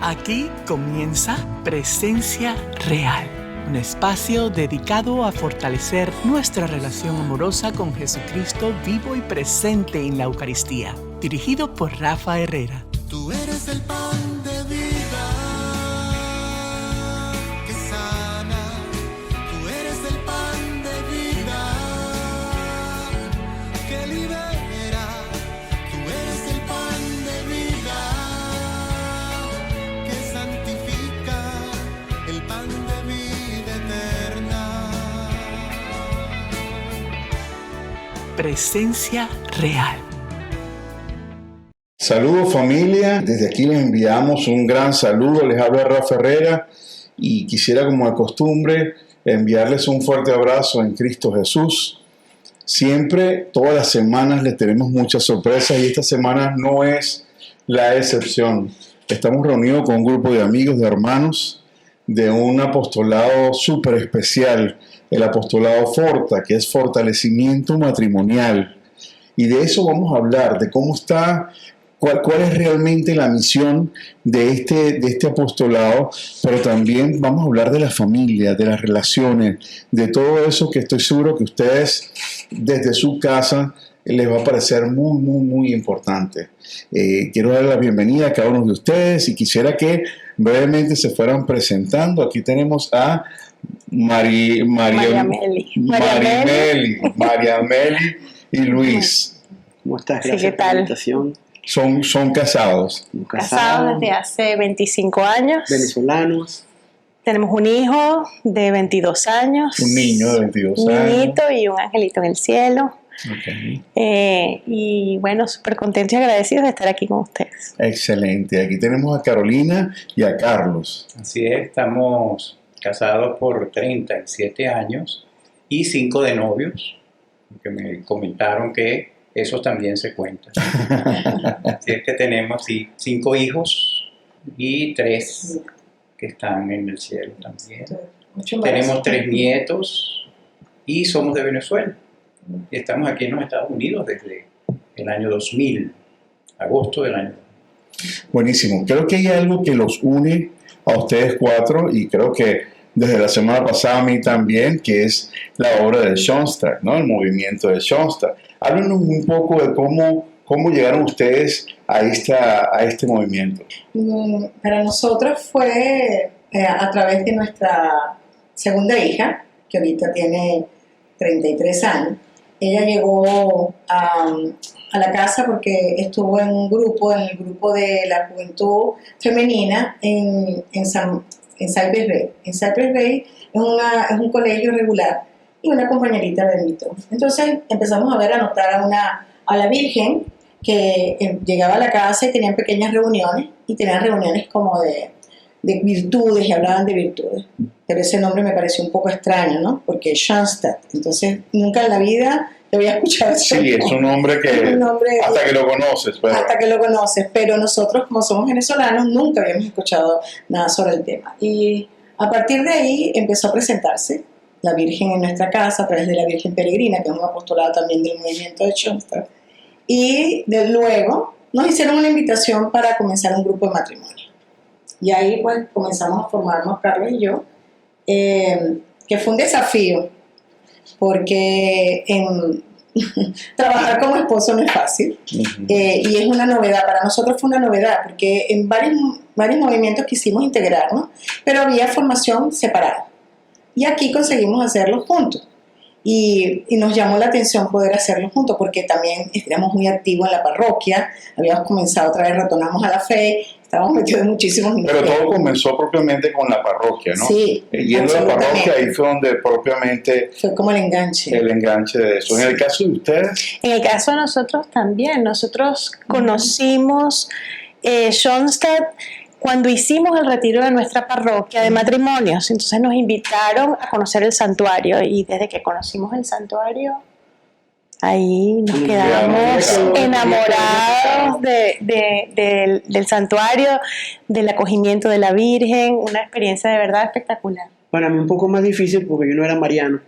Aquí comienza Presencia Real, un espacio dedicado a fortalecer nuestra relación amorosa con Jesucristo vivo y presente en la Eucaristía, dirigido por Rafa Herrera. Tú eres el pan de vida que sana, tú eres el pan de vida que libera, tú eres el pan de vida que santifica, el pan de vida eterna. Presencia Real. Saludos familia, desde aquí les enviamos un gran saludo, les habla Rafa Herrera y quisiera como de costumbre enviarles un fuerte abrazo en Cristo Jesús. Siempre, todas las semanas les tenemos muchas sorpresas y esta semana no es la excepción. Estamos reunidos con un grupo de amigos, de hermanos de un apostolado súper especial, el apostolado Forta, que es fortalecimiento matrimonial. Y de eso vamos a hablar, de cómo está. ¿Cuál es realmente la misión de este apostolado? Pero también vamos a hablar de la familia, de las relaciones, de todo eso que estoy seguro que ustedes desde su casa les va a parecer muy, muy, muy importante. Quiero dar la bienvenida a cada uno de ustedes y quisiera que brevemente se fueran presentando. Aquí tenemos a María Meli y Luis. ¿Cómo estás? Sí, Gracias ¿qué por la tal? invitación. Son casados. Casados desde hace 25 años. Venezolanos. Tenemos un hijo de 22 años. Un niño de 22 Un años. niñito y un angelito en el cielo. Okay. Y bueno, súper contentos y agradecidos de estar aquí con ustedes. Excelente. Aquí tenemos a Carolina y a Carlos. Así es, estamos casados por 37 años y 5 de novios, que me comentaron que esos también se cuentan. Así es que tenemos 5 hijos y 3 que están en el cielo también. Tenemos 3 nietos y somos de Venezuela. Y estamos aquí en los Estados Unidos desde el año 2000, agosto del año 2000. Buenísimo. Creo que hay algo que los une a ustedes 4 y creo que desde la semana pasada a mí también, que es la obra de Schoenstatt, ¿no? El movimiento de Schoenstatt. Háblenos un poco de cómo llegaron ustedes a este movimiento. Para nosotros fue a través de nuestra segunda hija, que ahorita tiene 33 años. Ella llegó a la casa porque estuvo en el grupo de la juventud femenina en Cypress Bay. En Cypress Bay es un colegio regular y una compañerita la invitó. Entonces empezamos a notar a la Virgen que llegaba a la casa y tenían pequeñas reuniones y tenían reuniones como de virtudes y hablaban de virtudes. Pero ese nombre me pareció un poco extraño, ¿no? Porque Schoenstatt. Entonces nunca en la vida lo había escuchado. Sí, es un nombre que hasta que lo conoces. Hasta que lo conoces, pero nosotros como somos venezolanos nunca habíamos escuchado nada sobre el tema. Y a partir de ahí empezó a presentarse la Virgen en nuestra casa a través de la Virgen Peregrina, que es un apostolado también del movimiento de Schoenstatt. Y luego nos hicieron una invitación para comenzar un grupo de matrimonio. Y ahí pues comenzamos a formarnos Carlos y yo, que fue un desafío, porque trabajar como esposo no es fácil. Y es una novedad, para nosotros fue una novedad, porque en varios movimientos quisimos integrarnos, pero había formación separada. Y aquí conseguimos hacerlo juntos. Y nos llamó la atención poder hacerlo juntos, porque también éramos muy activos en la parroquia, habíamos comenzado otra vez, retornamos a la fe, estábamos metidos en muchísimos ministerios. Pero todo comenzó propiamente con la parroquia, ¿no? Sí. Yendo a la parroquia, ahí fue donde propiamente fue como el enganche de eso. En el caso de ustedes. En el caso de nosotros también, nosotros conocimos Schoenstatt cuando hicimos el retiro de nuestra parroquia de matrimonios. Entonces nos invitaron a conocer el santuario y desde que conocimos el santuario, ahí nos quedamos enamorados del santuario, del acogimiento de la Virgen, una experiencia de verdad espectacular. Para mí un poco más difícil porque yo no era mariano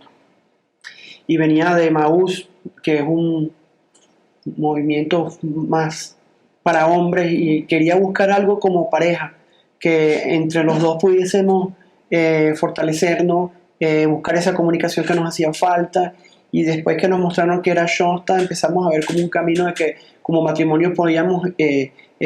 y venía de Emaús, que es un movimiento más para hombres, y quería buscar algo como pareja. que entre los dos pudiésemos fortalecernos, buscar esa comunicación que nos hacía falta, y después que nos mostraron que era Schoenstatt, empezamos a ver como un camino de que como matrimonio podíamos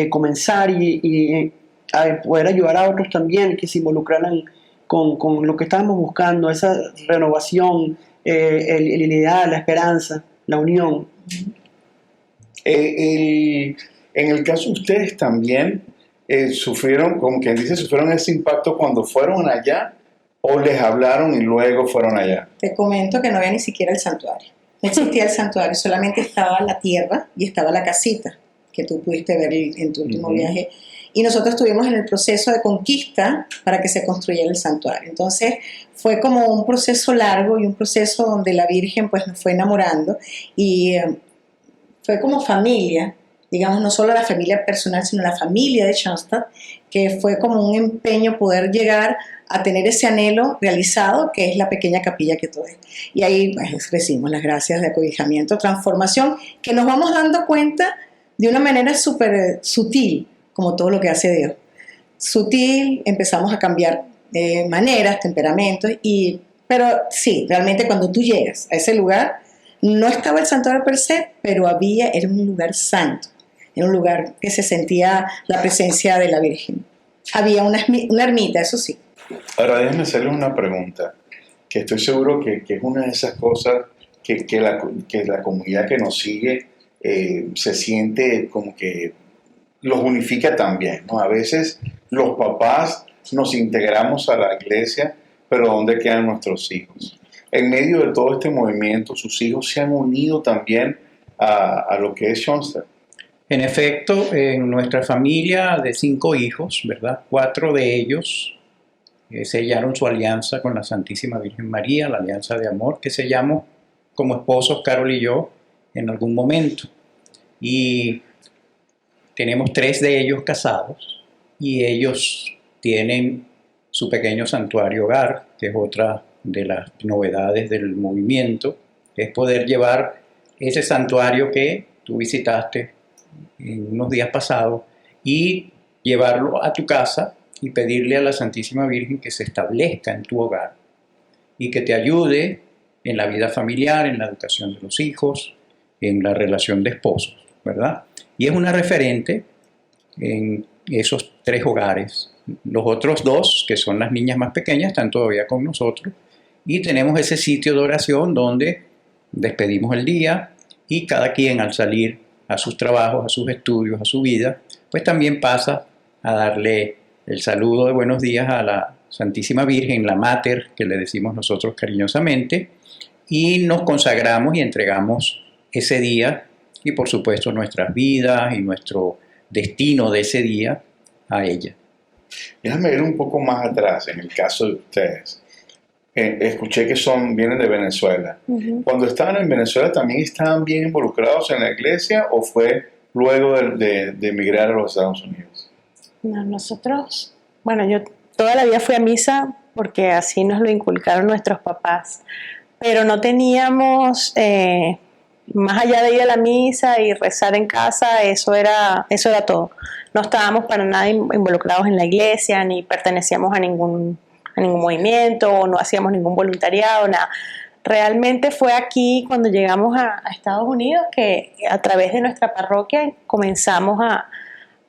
comenzar y a poder ayudar a otros también que se involucraran con lo que estábamos buscando, esa renovación, el ideal, la esperanza, la unión. En el caso de ustedes también sufrieron, como quien dice, sufrieron ese impacto cuando fueron allá, o les hablaron y luego fueron allá. Te comento que no había ni siquiera el santuario. No existía el santuario, solamente estaba la tierra y estaba la casita que tú pudiste ver en tu último viaje. Y nosotros estuvimos en el proceso de conquista para que se construyera el santuario. Entonces fue como un proceso largo y un proceso donde la Virgen pues nos fue enamorando y fue como familia, digamos, no solo la familia personal, sino la familia de Schoenstatt, que fue como un empeño poder llegar a tener ese anhelo realizado, que es la pequeña capilla que tú ves. Y ahí pues, recibimos las gracias de acobijamiento, transformación, que nos vamos dando cuenta de una manera súper sutil, como todo lo que hace Dios. Sutil, empezamos a cambiar maneras, temperamentos, pero sí, realmente cuando tú llegas a ese lugar, no estaba el santuario per se, pero era un lugar santo, era un lugar que se sentía la presencia de la Virgen. Había una ermita, eso sí. Ahora déjenme hacerle una pregunta, que estoy seguro que es una de esas cosas que la comunidad que nos sigue se siente como que los unifica también, ¿no? A veces los papás nos integramos a la iglesia, pero ¿dónde quedan nuestros hijos? En medio de todo este movimiento, sus hijos se han unido también a lo que es Schoenstatt. En efecto, en nuestra familia de 5 hijos, ¿verdad? 4 de ellos sellaron su alianza con la Santísima Virgen María, la alianza de amor, que sellamos como esposos, Carol y yo, en algún momento. Y tenemos 3 de ellos casados, y ellos tienen su pequeño santuario hogar, que es otra de las novedades del movimiento, es poder llevar ese santuario que tú visitaste en unos días pasados y llevarlo a tu casa y pedirle a la Santísima Virgen que se establezca en tu hogar y que te ayude en la vida familiar, en la educación de los hijos, en la relación de esposos, ¿verdad? Y es una referente en esos 3 hogares. Los otros 2, que son las niñas más pequeñas, están todavía con nosotros y tenemos ese sitio de oración donde despedimos el día y cada quien al salir a sus trabajos, a sus estudios, a su vida, pues también pasa a darle el saludo de buenos días a la Santísima Virgen, la Mater, que le decimos nosotros cariñosamente, y nos consagramos y entregamos ese día y por supuesto nuestras vidas y nuestro destino de ese día a ella. Déjame ir un poco más atrás en el caso de ustedes. Escuché que vienen de Venezuela. Cuando estaban en Venezuela, ¿también estaban bien involucrados en la iglesia o fue luego de emigrar a los Estados Unidos? No, nosotros, bueno, yo toda la vida fui a misa porque así nos lo inculcaron nuestros papás, pero no teníamos, más allá de ir a la misa y rezar en casa, eso era todo. No estábamos para nada involucrados en la iglesia, ni pertenecíamos a ningún movimiento, no hacíamos ningún voluntariado, nada. Realmente fue aquí cuando llegamos a Estados Unidos que a través de nuestra parroquia comenzamos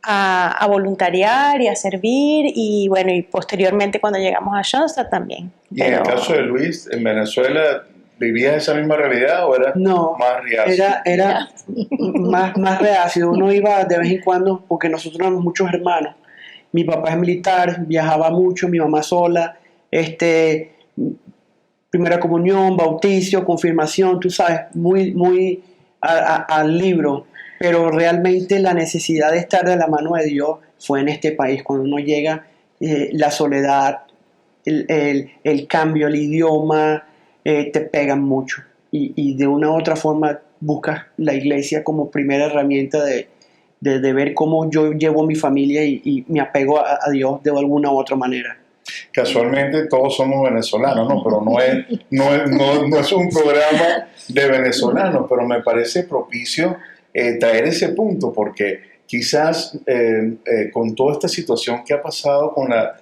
a voluntariar y a servir y bueno, y posteriormente cuando llegamos a Schoenstatt también. Y en el caso de Luis, en Venezuela, ¿vivías esa misma realidad o era más reacio? Era más reacio. Uno iba de vez en cuando porque nosotros éramos muchos hermanos. Mi papá es militar, viajaba mucho, mi mamá sola, primera comunión, bautizo, confirmación, tú sabes, muy al libro, pero realmente la necesidad de estar de la mano de Dios fue en este país, cuando uno llega, la soledad, el cambio, el idioma, te pegan mucho, y de una u otra forma buscas la iglesia como primera herramienta de ver cómo yo llevo a mi familia y me apego a Dios de alguna u otra manera. Casualmente todos somos venezolanos, ¿no? Pero no es un programa de venezolanos, pero me parece propicio traer ese punto, porque quizás con toda esta situación que ha pasado con la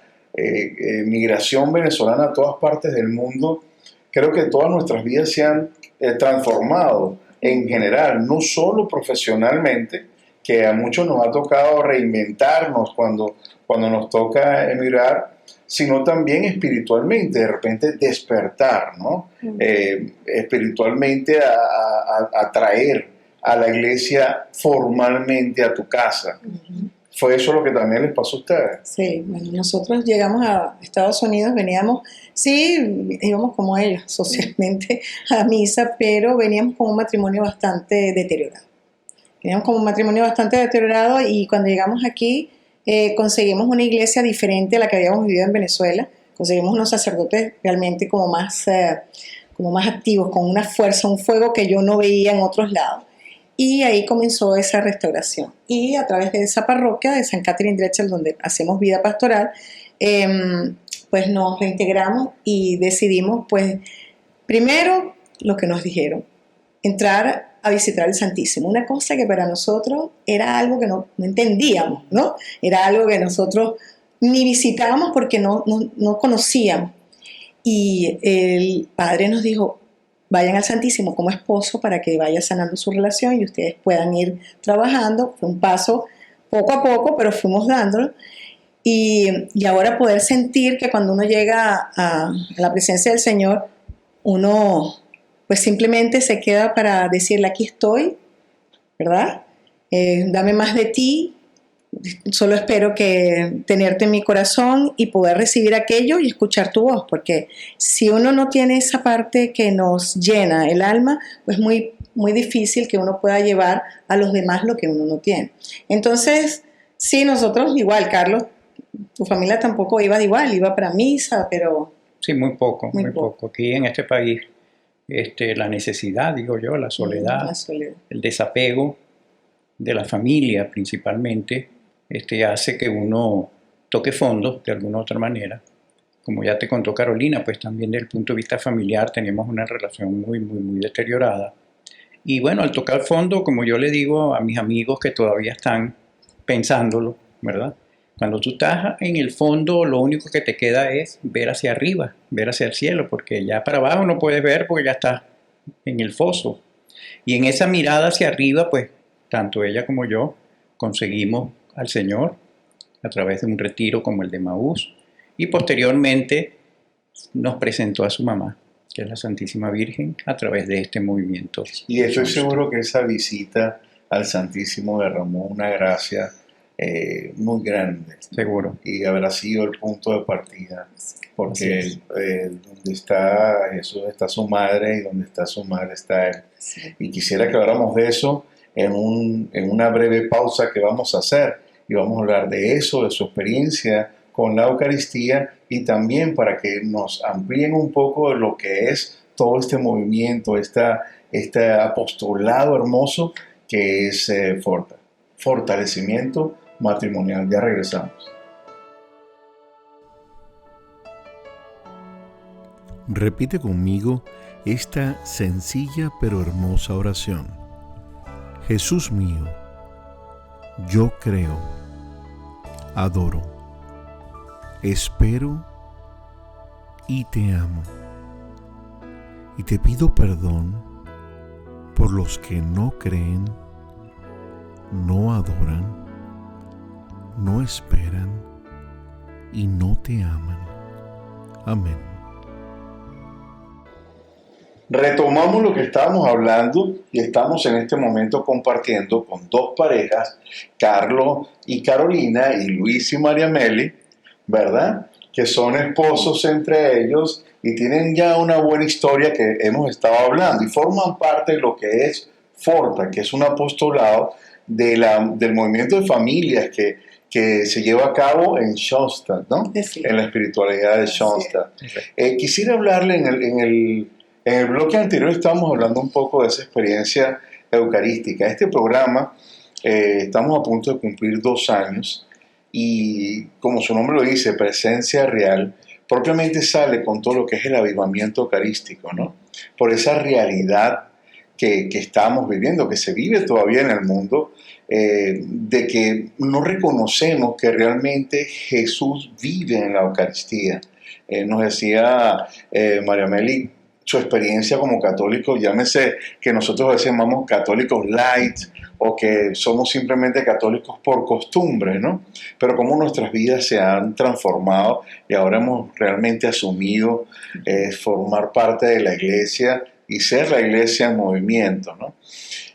migración venezolana a todas partes del mundo, creo que todas nuestras vidas se han transformado en general, no solo profesionalmente, que a muchos nos ha tocado reinventarnos cuando nos toca emigrar, sino también espiritualmente, de repente despertar, ¿no? Espiritualmente a traer a la iglesia formalmente a tu casa. ¿Fue eso lo que también les pasó a ustedes? Sí, bueno, nosotros llegamos a Estados Unidos, íbamos como ellos, socialmente a misa, pero veníamos con un matrimonio bastante deteriorado. Y cuando llegamos aquí conseguimos una iglesia diferente a la que habíamos vivido en Venezuela. Conseguimos unos sacerdotes realmente como más activos, con una fuerza, un fuego que yo no veía en otros lados. Y ahí comenzó esa restauración. Y a través de esa parroquia de San Catherine Drexel, donde hacemos vida pastoral, pues nos reintegramos y decidimos, pues, primero lo que nos dijeron, entrar a visitar el Santísimo. Una cosa que para nosotros era algo que no entendíamos, ¿no? Era algo que nosotros ni visitábamos porque no conocíamos. Y el Padre nos dijo, vayan al Santísimo como esposo para que vaya sanando su relación y ustedes puedan ir trabajando. Fue un paso poco a poco, pero fuimos dándolo. Y ahora poder sentir que cuando uno llega a la presencia del Señor, uno pues simplemente se queda para decirle, aquí estoy, ¿verdad? Dame más de ti, solo espero que tenerte en mi corazón y poder recibir aquello y escuchar tu voz, porque si uno no tiene esa parte que nos llena el alma, pues muy, muy difícil que uno pueda llevar a los demás lo que uno no tiene. Entonces, sí, nosotros igual, Carlos, tu familia tampoco iba iba para misa, pero... Sí, muy poco. Aquí en este país, la necesidad, digo yo, la soledad, el desapego de la familia principalmente, hace que uno toque fondo de alguna otra manera. Como ya te contó Carolina, pues también desde el punto de vista familiar tenemos una relación muy, muy, muy deteriorada. Y bueno, al tocar fondo, como yo le digo a mis amigos que todavía están pensándolo, ¿verdad? Cuando tú estás en el fondo, lo único que te queda es ver hacia arriba, ver hacia el cielo, porque ya para abajo no puedes ver porque ya estás en el foso. Y en esa mirada hacia arriba, pues, tanto ella como yo conseguimos al Señor a través de un retiro como el de Maús, y posteriormente nos presentó a su mamá, que es la Santísima Virgen, a través de este movimiento. Y estoy seguro que esa visita al Santísimo derramó una gracia muy grande. Seguro. Y habrá sido el punto de partida, porque donde está Jesús está su madre, y donde está su madre está Él. Sí. Y quisiera que habláramos de eso en una breve pausa que vamos a hacer, y vamos a hablar de eso, de su experiencia con la Eucaristía, y también para que nos amplíen un poco de lo que es todo este movimiento, este apostolado hermoso que es fortalecimiento matrimonial. Ya regresamos. Repite conmigo esta sencilla pero hermosa oración. Jesús mío, yo creo, adoro, espero y te amo. Y te pido perdón por los que no creen, no adoran, no esperan y no te aman. Amén. Retomamos lo que estábamos hablando y estamos en este momento compartiendo con dos parejas, Carlos y Carolina, y Luis y María Meli, ¿verdad? Que son esposos entre ellos y tienen ya una buena historia que hemos estado hablando y forman parte de lo que es Forta, que es un apostolado del movimiento de familias que se lleva a cabo en Schoenstatt, ¿no? Sí. En la espiritualidad de Schoenstatt. Quisiera hablarle en el bloque anterior estábamos hablando un poco de esa experiencia eucarística. Este programa, estamos a punto de cumplir 2 años y, como su nombre lo dice, Presencia Real, propiamente sale con todo lo que es el avivamiento eucarístico, ¿no? Por esa realidad que estamos viviendo, que se vive todavía en el mundo, de que no reconocemos que realmente Jesús vive en la Eucaristía. Nos decía María Meli su experiencia como católico, llámese que nosotros a veces llamamos católicos light o que somos simplemente católicos por costumbre, ¿no? Pero cómo nuestras vidas se han transformado y ahora hemos realmente asumido formar parte de la iglesia y ser la iglesia en movimiento, ¿no?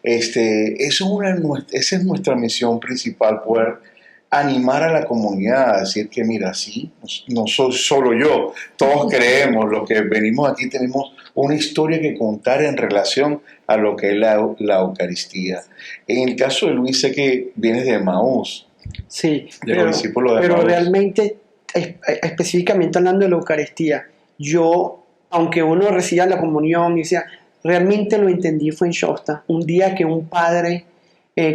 Esa es nuestra misión principal, poder animar a la comunidad a decir que mira, sí, no soy solo yo, todos creemos, los que venimos aquí tenemos una historia que contar en relación a lo que es la Eucaristía. En el caso de Luis, sé que vienes de Emaús, Sí, de los discípulos de pero Emaús. realmente, específicamente hablando de la Eucaristía, yo, aunque uno recibía la comunión y decía, realmente lo entendí fue en Shasta, un día que un padre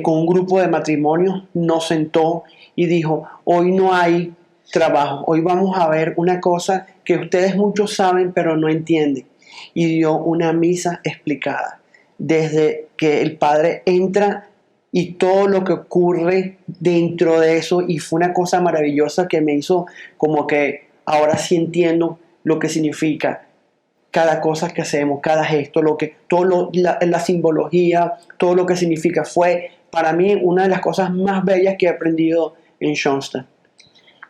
con un grupo de matrimonios nos sentó y dijo, hoy no hay trabajo, hoy vamos a ver una cosa que ustedes muchos saben pero no entienden. Y dio una misa explicada, desde que el padre entra y todo lo que ocurre dentro de eso, y fue una cosa maravillosa que me hizo como que ahora sí entiendo lo que significa cada cosa que hacemos, cada gesto, la simbología, todo lo que significa. Fue para mí una de las cosas más bellas que he aprendido en Schoenstatt.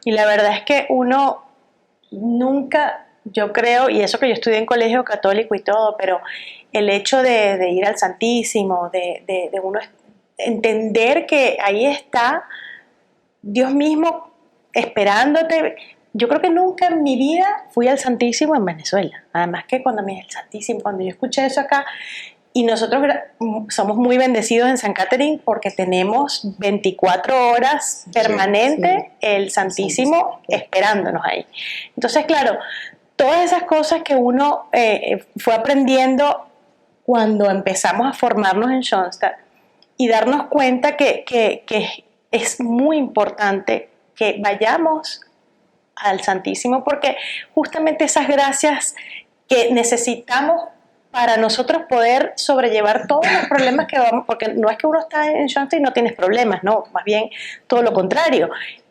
Y la verdad es que uno nunca, yo creo, y eso que yo estudié en colegio católico y todo, pero el hecho de ir al Santísimo, de uno entender que ahí está Dios mismo esperándote. Yo creo que nunca en mi vida fui al Santísimo en Venezuela. Además que cuando me el Santísimo, cuando yo escuché eso acá, y nosotros somos muy bendecidos en San Catherine porque tenemos 24 horas permanente el Santísimo esperándonos ahí. Entonces, claro, todas esas cosas que uno fue aprendiendo cuando empezamos a formarnos en Schoenstatt y darnos cuenta que es muy importante que vayamos al Santísimo, porque justamente esas gracias que necesitamos para nosotros poder sobrellevar todos los problemas que vamos, porque no es que uno está en Schoenstatt y no tienes problemas, no, más bien todo lo contrario.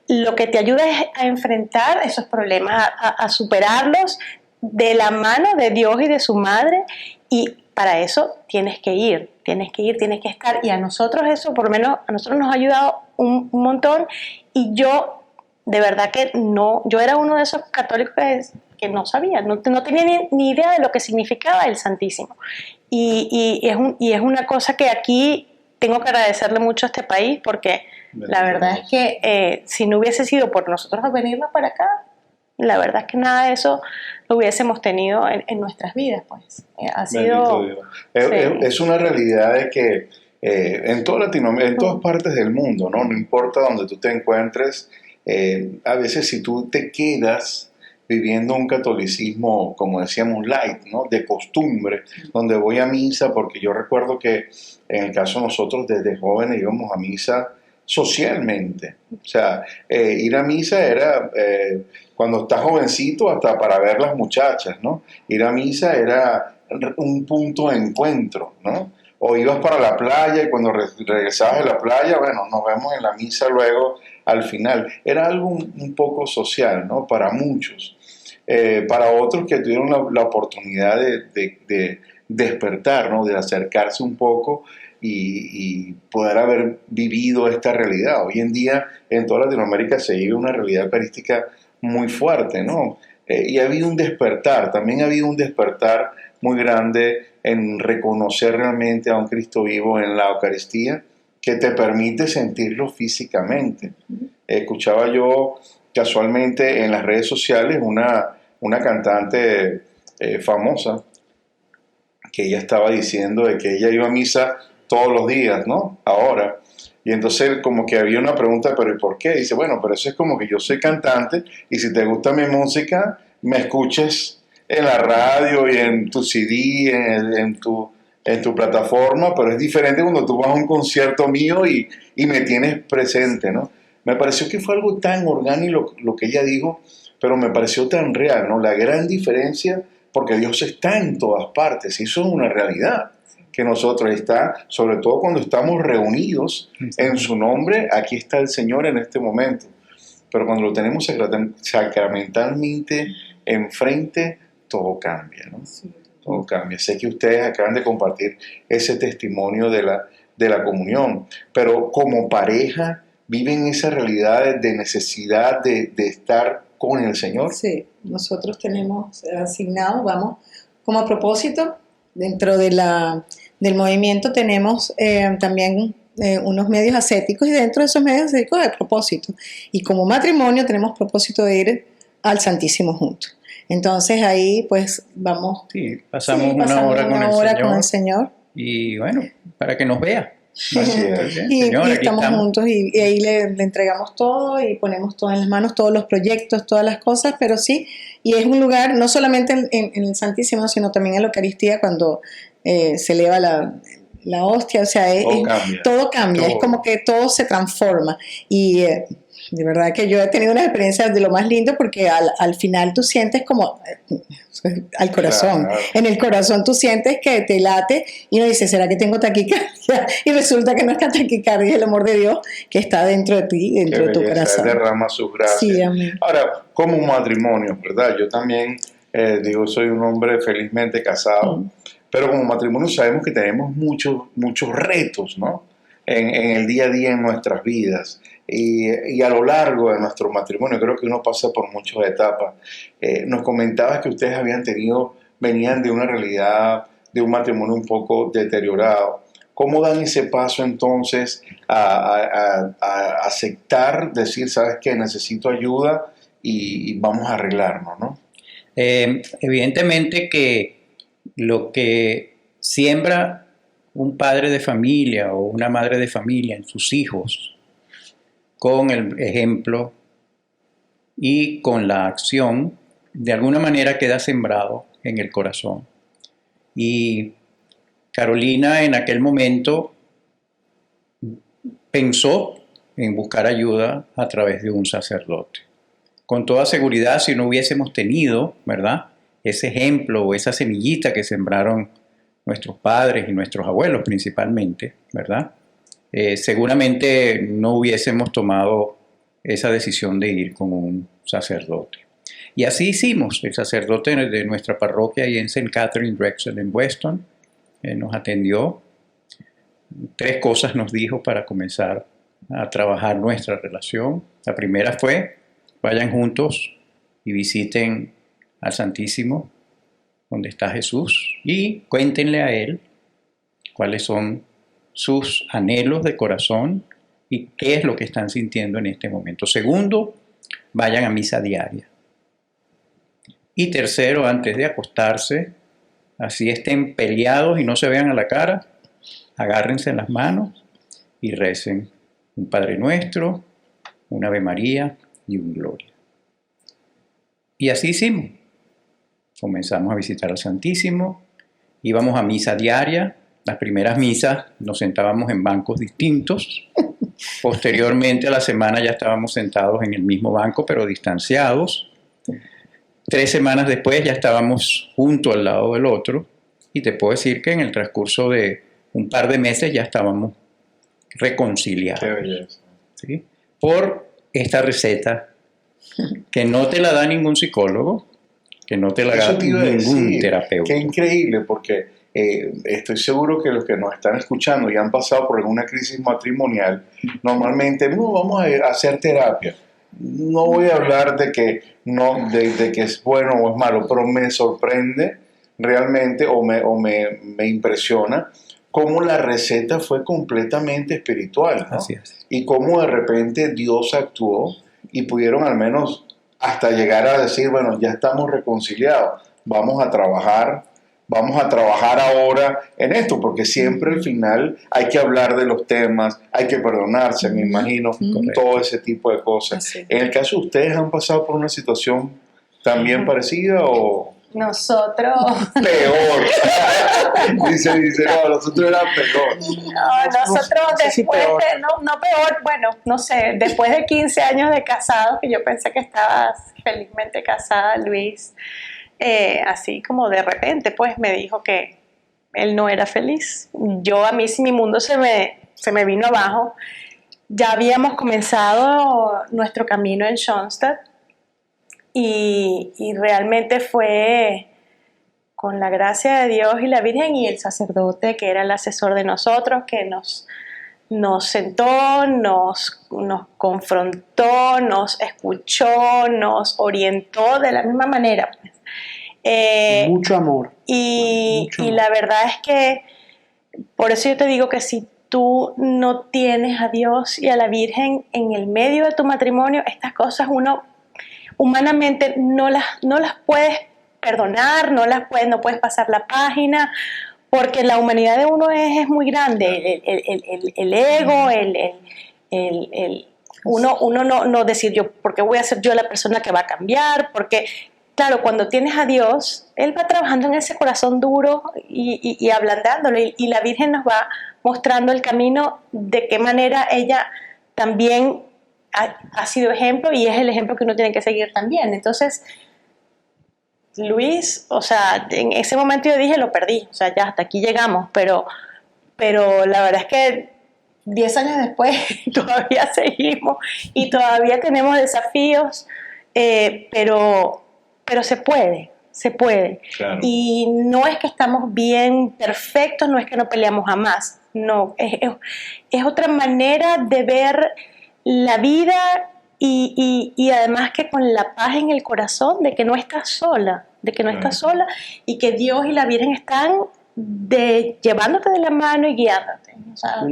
Lo que te ayuda es a enfrentar esos problemas, a superarlos de la mano de Dios y de su Madre, y para eso tienes que ir, tienes que estar, y a nosotros eso, por lo menos a nosotros nos ha ayudado un montón. Y yo de verdad que no, yo era uno de esos católicos que no sabía, no tenía ni idea de lo que significaba el Santísimo. Y es una cosa que aquí tengo que agradecerle mucho a este país, porque la verdad es que si no hubiese sido por nosotros venirnos para acá, la verdad es que nada de eso lo hubiésemos tenido en nuestras vidas, pues. Ha sido... Es una realidad de que en toda Latinoamérica, en todas partes del mundo, no importa donde tú te encuentres, a veces si tú te quedas viviendo un catolicismo, como decíamos, light, ¿no? De costumbre, donde voy a misa, porque yo recuerdo que en el caso de nosotros desde jóvenes íbamos a misa socialmente. O sea, ir a misa era, cuando estás jovencito, hasta para ver las muchachas, ¿no? Ir a misa era un punto de encuentro, ¿no? O ibas para la playa y cuando regresabas de la playa, bueno, nos vemos en la misa luego al final. Era algo un poco social, ¿no? Para muchos. Para otros que tuvieron la oportunidad de despertar, ¿no? De acercarse un poco y poder haber vivido esta realidad. Hoy en día en toda Latinoamérica se vive una realidad eucarística muy fuerte, ¿no? Y ha habido un despertar, también ha habido un despertar muy grande en reconocer realmente a un Cristo vivo en la Eucaristía, que te permite sentirlo físicamente. Escuchaba yo casualmente en las redes sociales una cantante famosa, que ella estaba diciendo de que ella iba a misa todos los días, ¿no? Ahora. Y entonces como que había una pregunta, ¿pero y por qué? Y dice, bueno, pero eso es como que yo soy cantante y si te gusta mi música, me escuches en la radio y en tu CD, en tu plataforma, pero es diferente cuando tú vas a un concierto mío y me tienes presente, ¿no? Me pareció que fue algo tan orgánico lo que ella dijo, pero me pareció tan real, ¿no? La gran diferencia, porque Dios está en todas partes, y eso es una realidad, que nosotros. Está, sobre todo cuando estamos reunidos en su nombre, aquí está el Señor en este momento. Pero cuando lo tenemos sacramentalmente enfrente, todo cambia, ¿no? Sí. Todo cambia. Sé que ustedes acaban de compartir ese testimonio de la comunión, pero como pareja viven esa realidad de necesidad de estar con el Señor. Sí, nosotros tenemos asignado, vamos, como propósito, dentro del movimiento tenemos también unos medios ascéticos, y dentro de esos medios ascéticos hay propósito. Y como matrimonio tenemos propósito de ir al Santísimo juntos. Entonces ahí pues vamos. Sí, pasamos una hora con el Señor. Y bueno, para que nos vea. Así es. Y Señor, aquí estamos juntos y ahí le entregamos todo y ponemos todo en las manos, todos los proyectos, todas las cosas, pero sí, y es un lugar no solamente en el Santísimo, sino también en la Eucaristía cuando se eleva la hostia, o sea, todo cambia, es como que todo se transforma. Y de verdad que yo he tenido una experiencia de lo más lindo, porque al final tú sientes como al corazón, Claro. en el corazón tú sientes que te late y uno dice, ¿será que tengo taquicardia? Y resulta que no es taquicardia, es el amor de Dios que está dentro de ti, dentro de tu corazón. Derrama sus gracias. Sí, amén. Ahora, como un matrimonio, ¿verdad? Yo también soy un hombre felizmente casado, pero como matrimonio sabemos que tenemos muchos retos, ¿no? En el día a día en nuestras vidas. Y a lo largo de nuestro matrimonio, creo que uno pasa por muchas etapas. Nos comentabas que ustedes venían de una realidad, de un matrimonio un poco deteriorado. ¿Cómo dan ese paso entonces a aceptar, decir, sabes qué, necesito ayuda y vamos a arreglarnos, ¿no? Evidentemente que lo que siembra un padre de familia o una madre de familia en sus hijos, con el ejemplo y con la acción, de alguna manera queda sembrado en el corazón. Y Carolina en aquel momento pensó en buscar ayuda a través de un sacerdote. Con toda seguridad, si no hubiésemos tenido, ¿verdad?, ese ejemplo o esa semillita que sembraron nuestros padres y nuestros abuelos principalmente, ¿verdad?, seguramente no hubiésemos tomado esa decisión de ir con un sacerdote. Y así hicimos. El sacerdote de nuestra parroquia ahí en St. Catherine Drexel en Weston nos atendió. 3 cosas nos dijo para comenzar a trabajar nuestra relación. La primera fue, vayan juntos y visiten al Santísimo, donde está Jesús, y cuéntenle a Él cuáles son sus anhelos de corazón y qué es lo que están sintiendo en este momento. Segundo, vayan a misa diaria. Y tercero, antes de acostarse, así estén peleados y no se vean a la cara, agárrense en las manos y recen un Padre Nuestro, un Ave María y un Gloria. Y así hicimos. Comenzamos a visitar al Santísimo, íbamos a misa diaria. Las primeras misas nos sentábamos en bancos distintos. Posteriormente a la semana ya estábamos sentados en el mismo banco, pero distanciados. 3 semanas después ya estábamos junto al lado del otro. Y te puedo decir que en el transcurso de un par de meses ya estábamos reconciliados. Qué belleza. ¿Sí? Por esta receta que no te la da ningún psicólogo, que no te la da ningún terapeuta. Qué increíble, porque estoy seguro que los que nos están escuchando y han pasado por alguna crisis matrimonial, normalmente no vamos a hacer terapia. No voy a hablar de que es bueno o es malo, pero me sorprende realmente o me impresiona cómo la receta fue completamente espiritual, ¿no? Así es. Y cómo de repente Dios actuó y pudieron al menos hasta llegar a decir, bueno, ya estamos reconciliados, vamos a trabajar ahora en esto, porque siempre al final hay que hablar de los temas, hay que perdonarse, me imagino, todo ese tipo de cosas. Así. En el caso de ustedes, ¿han pasado por una situación también parecida o Nosotros, peor? dice, no, nosotros era peor. nosotros No sé si después peor. de, no peor, bueno, no sé, después de 15 años de casados, que yo pensé que estabas felizmente casada, Luis, así como de repente, pues me dijo que él no era feliz. A mí sí mi mundo se me vino abajo. Ya habíamos comenzado nuestro camino en Schoenstatt y realmente fue con la gracia de Dios y la Virgen y el sacerdote que era el asesor de nosotros, que nos sentó, nos confrontó, nos escuchó, nos orientó de la misma manera. Mucho amor. Y Mucho amor. la verdad es que, por eso yo te digo que si tú no tienes a Dios y a la Virgen en el medio de tu matrimonio, estas cosas uno humanamente no las puedes perdonar, no puedes pasar la página, porque la humanidad de uno es muy grande, el ego, uno no decir yo, ¿por qué voy a ser yo la persona que va a cambiar? Porque, claro, cuando tienes a Dios, Él va trabajando en ese corazón duro y ablandándolo, y la Virgen nos va mostrando el camino de qué manera ella también ha sido ejemplo y es el ejemplo que uno tiene que seguir también. Entonces, Luis, o sea, en ese momento yo dije, lo perdí, o sea, ya hasta aquí llegamos, pero la verdad es que 10 años después todavía seguimos y todavía tenemos desafíos, pero se puede. Claro. Y no es que estamos bien perfectos, no es que no peleamos jamás, no, es otra manera de ver la vida y además que con la paz en el corazón de que no estás sola, y que Dios y la Virgen están llevándote de la mano y guiándote. O sea,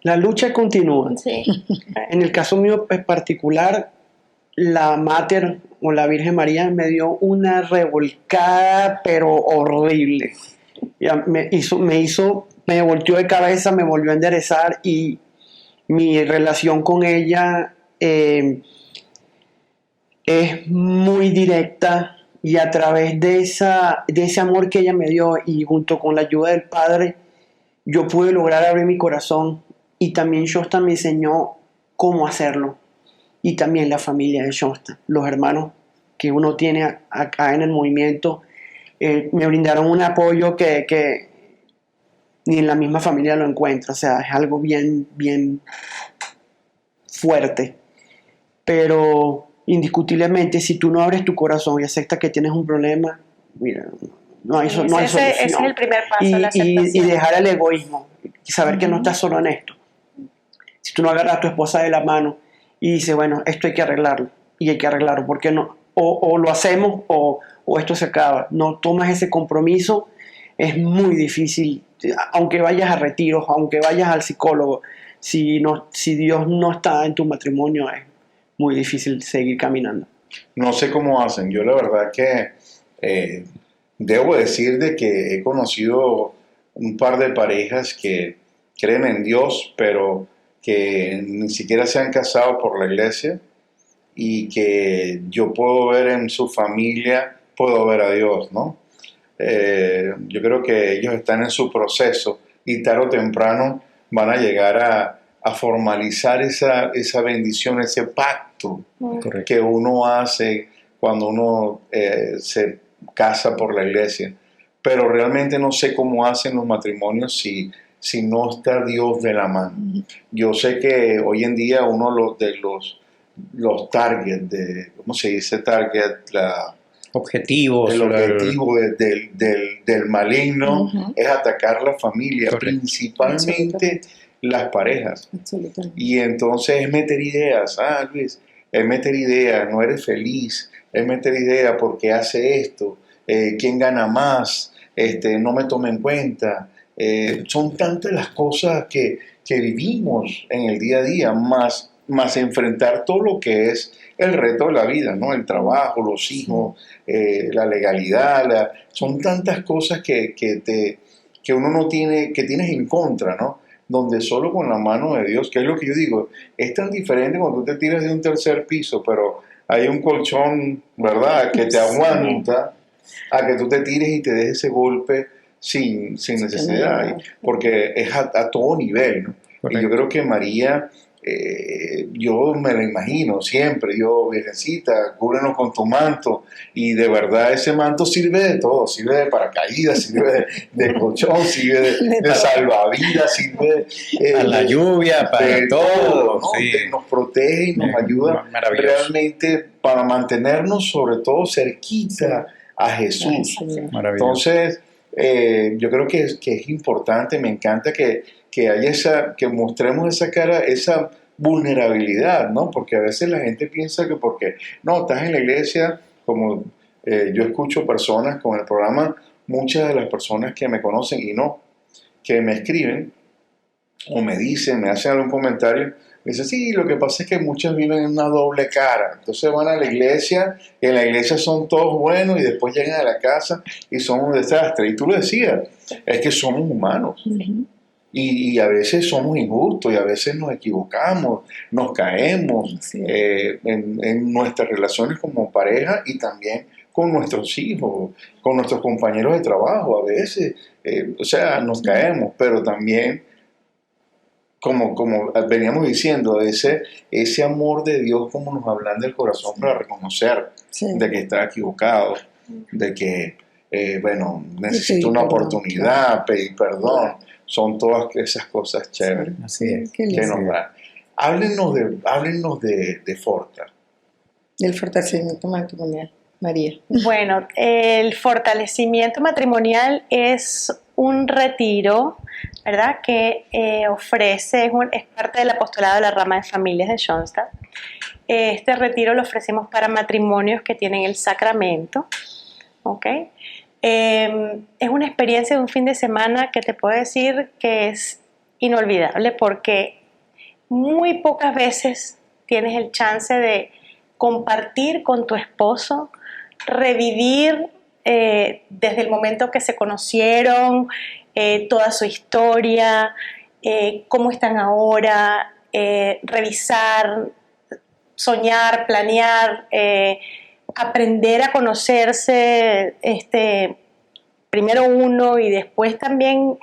la lucha continúa. Sí. En el caso mío en particular, la Mater o la Virgen María me dio una revolcada pero horrible. Me volteó de cabeza, me volvió a enderezar y mi relación con ella es muy directa, y a través de ese amor que ella me dio y junto con la ayuda del Padre, yo pude lograr abrir mi corazón, y también Schoenstatt me enseñó cómo hacerlo, y también la familia de Schoenstatt, los hermanos que uno tiene acá en el movimiento, me brindaron un apoyo que ni en la misma familia lo encuentro. O sea, es algo bien, bien fuerte, pero indiscutiblemente si tú no abres tu corazón y aceptas que tienes un problema, mira, no hay solución. Ese es el primer paso, la aceptación. Y dejar el egoísmo y saber que no estás solo en esto. Si tú no agarras a tu esposa de la mano y dices, bueno, esto hay que arreglarlo, y hay que arreglarlo, ¿por qué no? O lo hacemos o esto se acaba. No tomas ese compromiso, es muy difícil, aunque vayas a retiros, aunque vayas al psicólogo, si Dios no está en tu matrimonio, es muy difícil seguir caminando. No sé cómo hacen. Yo la verdad que debo decir de que he conocido un par de parejas que creen en Dios, pero que ni siquiera se han casado por la iglesia, y que yo puedo ver en su familia, puedo ver a Dios, ¿no? Yo creo que ellos están en su proceso y tarde o temprano van a llegar a formalizar esa bendición, ese pacto que uno hace cuando uno se casa por la iglesia. Pero realmente no sé cómo hacen los matrimonios si no está Dios de la mano. Yo sé que hoy en día uno de los targets, ¿cómo se dice target? Objetivos. El objetivo del maligno es atacar la familia, principalmente las parejas. Y entonces es meter ideas, Luis, es meter ideas, no eres feliz, es meter ideas porque hace esto, quién gana más, no me toma en cuenta. Son tantas las cosas que vivimos en el día a día, más enfrentar todo lo que es el reto de la vida, ¿no? El trabajo, los hijos, la legalidad, son tantas cosas que uno no tiene, que tienes en contra, ¿no? Donde solo con la mano de Dios, que es lo que yo digo, es tan diferente cuando tú te tiras de un tercer piso, pero hay un colchón, ¿verdad?, que te aguanta a que tú te tires y te des ese golpe sin necesidad, porque es a todo nivel, ¿no? Y yo creo que María yo me lo imagino siempre, yo, Virgencita, cúbrenos con tu manto, y de verdad ese manto sirve de todo, sirve de paracaídas, sirve de colchón, sirve de salvavidas, sirve a la lluvia, para de todo, ¿no? sí. Nos protege y nos ayuda Maravilloso. realmente para mantenernos sobre todo cerquita a Jesús. Maravilloso. Entonces, yo creo que es importante, me encanta que haya que mostremos esa cara, esa vulnerabilidad, ¿no? Porque a veces la gente piensa que porque, no, estás en la iglesia, como yo escucho personas con el programa, muchas de las personas que me conocen y no, que me escriben o me dicen, me hacen algún comentario, me dicen, sí, lo que pasa es que muchos viven en una doble cara, entonces van a la iglesia, y en la iglesia son todos buenos y después llegan a la casa y son un desastre. Y tú lo decías, es que somos humanos. Y a veces somos injustos y a veces nos equivocamos, nos caemos en nuestras relaciones como pareja y también con nuestros hijos, con nuestros compañeros de trabajo. A veces, o sea, nos caemos, pero también, como veníamos diciendo, ese amor de Dios como nos hablan del corazón para reconocer de que está equivocado, de que, bueno, necesito una oportunidad, pedir perdón. Son todas esas cosas chéveres que nos dan. Háblenos de Forta. Del fortalecimiento matrimonial, María. Bueno, el fortalecimiento matrimonial es un retiro, ¿verdad?, que ofrece, es parte del apostolado de la rama de familias de Schoenstatt. Este retiro lo ofrecemos para matrimonios que tienen el sacramento, ¿ok? Es una experiencia de un fin de semana que te puedo decir que es inolvidable, porque muy pocas veces tienes el chance de compartir con tu esposo, revivir desde el momento que se conocieron, toda su historia, cómo están ahora, revisar, soñar, planear, aprender a conocerse, primero uno y después también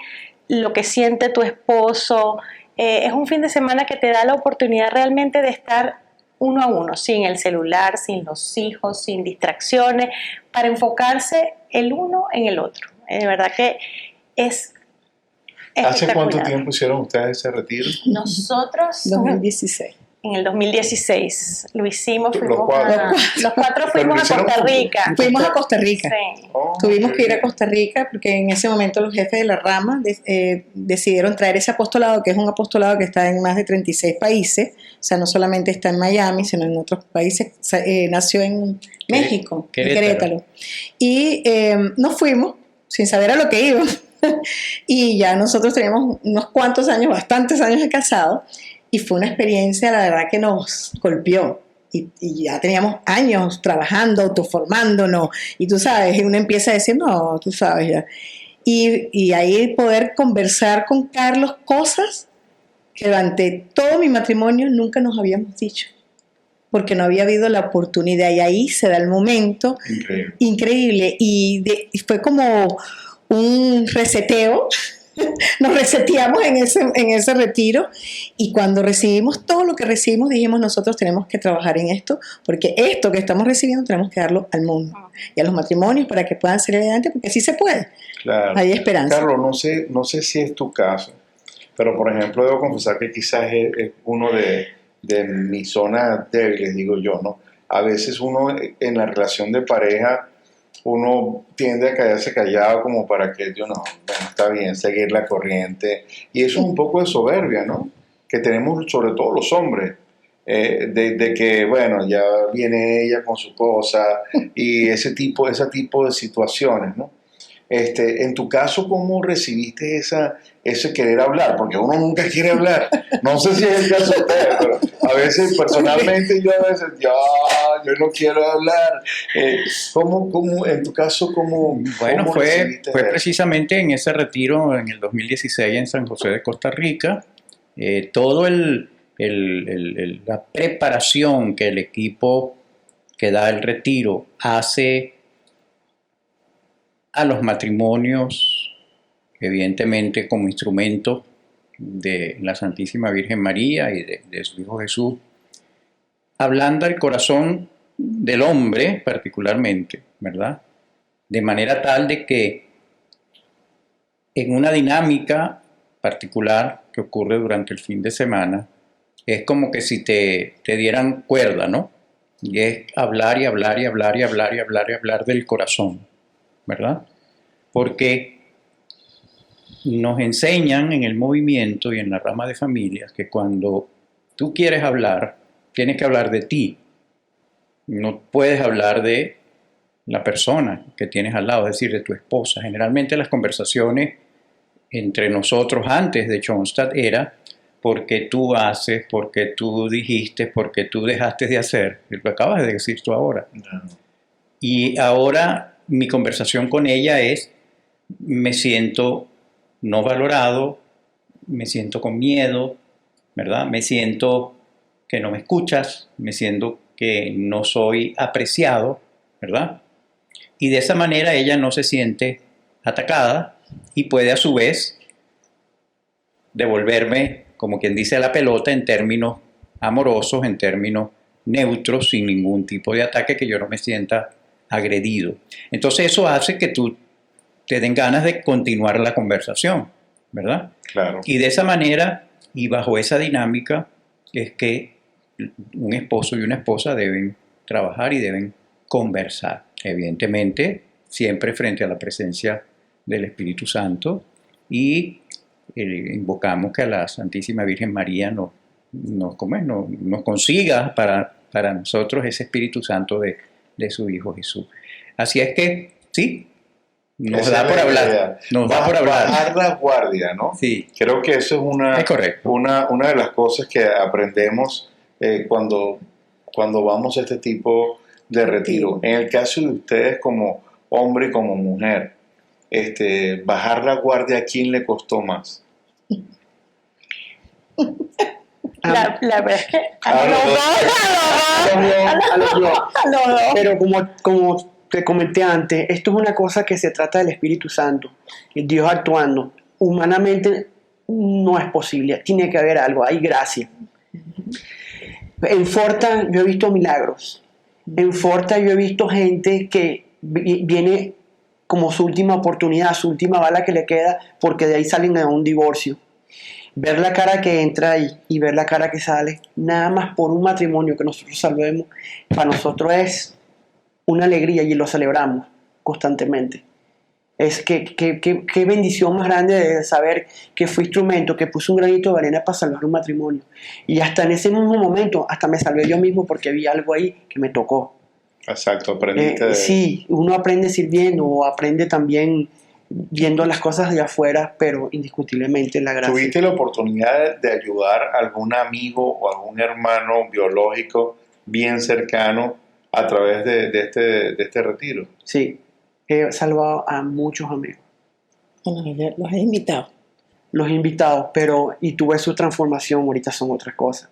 lo que siente tu esposo. Es un fin de semana que te da la oportunidad realmente de estar uno a uno, sin el celular, sin los hijos, sin distracciones, para enfocarse el uno en el otro. De verdad que es espectacular. ¿Hace cuánto tiempo hicieron ustedes ese retiro? Nosotros 2016. en el 2016 lo hicimos, Los cuatro. los cuatro fuimos a Costa Rica. Fuimos a Costa Rica. Sí. Tuvimos que ir a Costa Rica porque en ese momento los jefes de la rama decidieron traer ese apostolado, que es un apostolado que está en más de 36 países, o sea, no solamente está en Miami, sino en otros países. Nació en México, en Querétaro. Y nos fuimos sin saber a lo que íbamos. Y ya nosotros teníamos unos cuantos años, bastantes años de casados, y fue una experiencia, la verdad, que nos golpeó. Y ya teníamos años trabajando, autoformándonos, y tú sabes, uno empieza a decir, no, tú sabes ya. Y ahí poder conversar con Carlos cosas que durante todo mi matrimonio nunca nos habíamos dicho, porque no había habido la oportunidad, y ahí se da el momento increíble. Y fue como un reseteo. Nos reseteamos en ese retiro, y cuando recibimos todo lo que recibimos dijimos, nosotros tenemos que trabajar en esto, porque esto que estamos recibiendo tenemos que darlo al mundo y a los matrimonios para que puedan salir adelante, porque sí se puede. Claro. Hay esperanza. Carlos, no sé si es tu caso, pero por ejemplo debo confesar que quizás es uno de mis zonas débiles, digo yo, ¿no? A veces uno en la relación de pareja, uno tiende a quedarse callado como para que yo no, bueno, está bien, seguir la corriente. Y eso es un poco de soberbia, ¿no? Que tenemos sobre todo los hombres, de que, bueno, ya viene ella con su cosa y ese tipo de situaciones, ¿no? En tu caso, ¿cómo recibiste ese querer hablar? Porque uno nunca quiere hablar. No sé si es el caso de ustedes, pero a veces personalmente yo no quiero hablar. ¿Cómo en tu caso, cómo fue precisamente en ese retiro en el 2016 en San José de Costa Rica, todo la preparación que el equipo que da el retiro hace a los matrimonios, evidentemente como instrumento de la Santísima Virgen María y de su Hijo Jesús, ablanda el corazón del hombre particularmente, ¿verdad? De manera tal de que en una dinámica particular que ocurre durante el fin de semana, es como que si te dieran cuerda, ¿no? Y es hablar y hablar y hablar y hablar y hablar y hablar del corazón, ¿verdad? Porque nos enseñan en el movimiento y en la rama de familias que cuando tú quieres hablar, tienes que hablar de ti. No puedes hablar de la persona que tienes al lado, es decir, de tu esposa. Generalmente las conversaciones entre nosotros antes de Schoenstatt era porque tú haces, porque tú dijiste, porque tú dejaste de hacer. Lo acabas de decir tú ahora. No. Y ahora mi conversación con ella es, me siento no valorado, me siento con miedo, ¿verdad? Me siento que no me escuchas, me siento que no soy apreciado, ¿verdad? Y de esa manera ella no se siente atacada y puede a su vez devolverme, como quien dice, la pelota en términos amorosos, en términos neutros, sin ningún tipo de ataque, que yo no me sienta agredido. Entonces eso hace que tú te den ganas de continuar la conversación, ¿verdad? Claro. Y de esa manera y bajo esa dinámica es que un esposo y una esposa deben trabajar y deben conversar. Evidentemente, siempre frente a la presencia del Espíritu Santo, y invocamos que a la Santísima Virgen María nos consiga para nosotros ese Espíritu Santo de su Hijo Jesús. Así es que, sí, nos da por hablar. Nos da por hablar. Bajar la guardia, ¿no? Sí. Creo que eso es correcto. Una de las cosas que aprendemos cuando vamos a este tipo de retiro. En el caso de ustedes como hombre y como mujer, bajar la guardia, ¿a quién le costó más? La verdad es que a los dos. Pero como te comenté antes, esto es una cosa que se trata del Espíritu Santo, Dios actuando. Humanamente no es posible, tiene que haber algo, hay gracia. En Forta yo he visto milagros. En Forta yo he visto gente que viene como su última oportunidad, su última bala que le queda, porque de ahí salen a un divorcio. Ver la cara que entra ahí y ver la cara que sale, nada más por un matrimonio que nosotros salvemos, para nosotros es una alegría y lo celebramos constantemente. Es que bendición más grande de saber que fui instrumento, que puse un granito de arena para salvar un matrimonio. Y hasta en ese mismo momento, hasta me salvé yo mismo porque vi algo ahí que me tocó. Exacto, aprendiste. Sí, uno aprende sirviendo o aprende también viendo las cosas de afuera, pero indiscutiblemente la gracia. ¿Tuviste la oportunidad de ayudar a algún amigo o algún hermano biológico bien cercano a través de este retiro? Sí, he salvado a muchos amigos. Los he invitado. Los he invitado, y tuve su transformación, ahorita son otras cosas.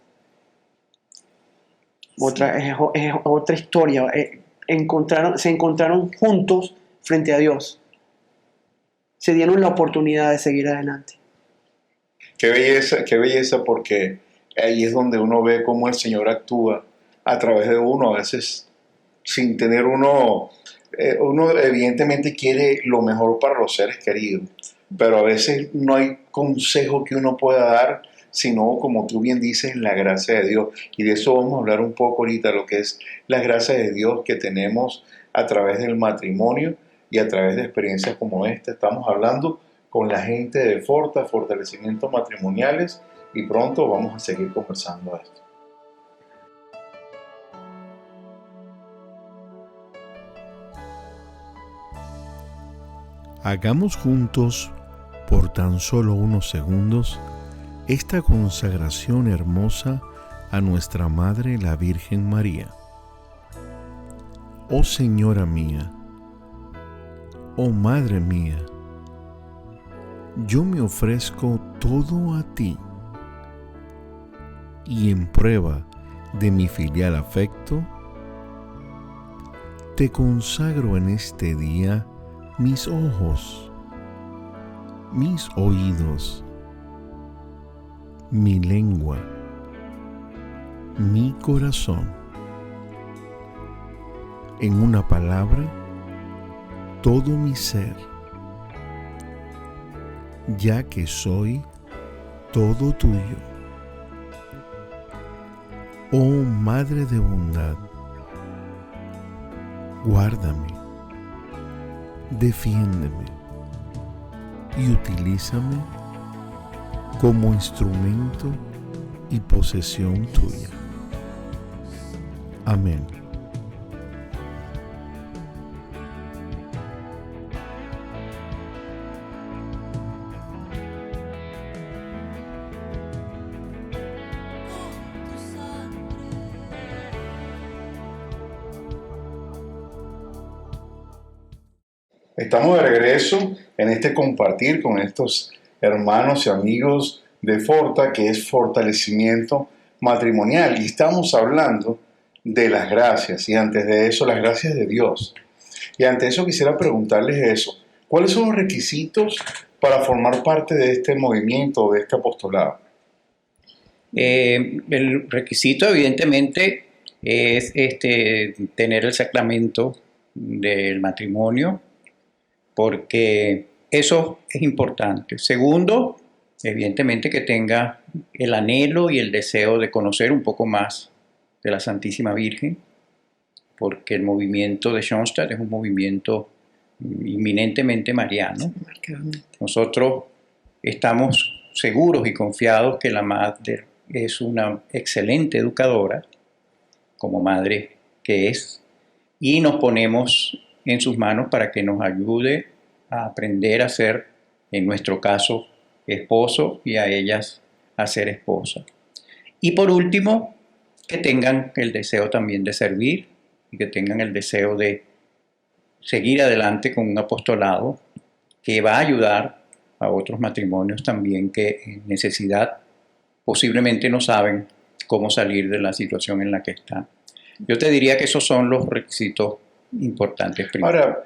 Es otra historia. Se encontraron juntos frente a Dios. Se dieron la oportunidad de seguir adelante. Qué belleza, porque ahí es donde uno ve cómo el Señor actúa a través de uno, a veces sin tener uno evidentemente quiere lo mejor para los seres queridos, pero a veces no hay consejo que uno pueda dar, sino, como tú bien dices, la gracia de Dios. Y de eso vamos a hablar un poco ahorita, lo que es la gracia de Dios que tenemos a través del matrimonio y a través de experiencias como esta. Estamos hablando con la gente de Forta, Fortalecimientos Matrimoniales, y pronto vamos a seguir conversando de esto. Hagamos juntos, por tan solo unos segundos, esta consagración hermosa a nuestra Madre la Virgen María. Oh Señora mía, oh Madre mía, yo me ofrezco todo a ti, y en prueba de mi filial afecto, te consagro en este día mis ojos, mis oídos, mi lengua, mi corazón. En una palabra, todo mi ser, ya que soy todo tuyo. Oh Madre de bondad, guárdame, defiéndeme y utilízame como instrumento y posesión tuya. Amén. Estamos de regreso en este compartir con estos hermanos y amigos de Forta, que es fortalecimiento matrimonial. Y estamos hablando de las gracias, y antes de eso, las gracias de Dios. Y ante eso quisiera preguntarles eso. ¿Cuáles son los requisitos para formar parte de este movimiento, de este apostolado? El requisito, evidentemente, es tener el sacramento del matrimonio, porque eso es importante. Segundo, evidentemente que tenga el anhelo y el deseo de conocer un poco más de la Santísima Virgen, porque el movimiento de Schoenstatt es un movimiento inminentemente mariano. Nosotros estamos seguros y confiados que la madre es una excelente educadora, como madre que es, y nos ponemos en sus manos para que nos ayude a aprender a ser, en nuestro caso, esposo, y a ellas a ser esposa. Y por último, que tengan el deseo también de servir y que tengan el deseo de seguir adelante con un apostolado que va a ayudar a otros matrimonios también que en necesidad posiblemente no saben cómo salir de la situación en la que están. Yo te diría que esos son los requisitos importantes. Ahora,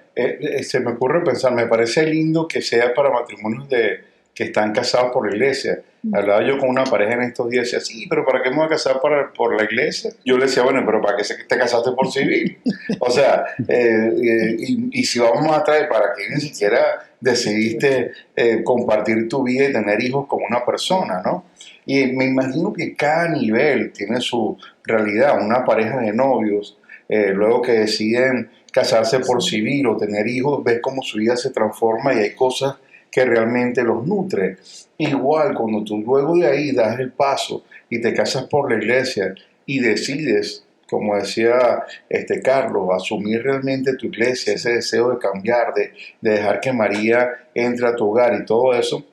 se me ocurre pensar, me parece lindo que sea para matrimonios que están casados por la iglesia. Hablaba yo con una pareja en estos días y decía, sí, pero ¿para qué me voy a casar por la iglesia? Yo le decía, bueno, pero ¿para qué te casaste por civil? O sea, y si vamos a traer, ¿para qué ni siquiera decidiste compartir tu vida y tener hijos con una persona, no? Y me imagino que cada nivel tiene su realidad. Una pareja de novios, luego que deciden casarse por civil o tener hijos, ves cómo su vida se transforma y hay cosas que realmente los nutre. Igual, cuando tú luego de ahí das el paso y te casas por la iglesia y decides, como decía Carlos, asumir realmente tu iglesia, ese deseo de cambiar, de dejar que María entre a tu hogar y todo eso,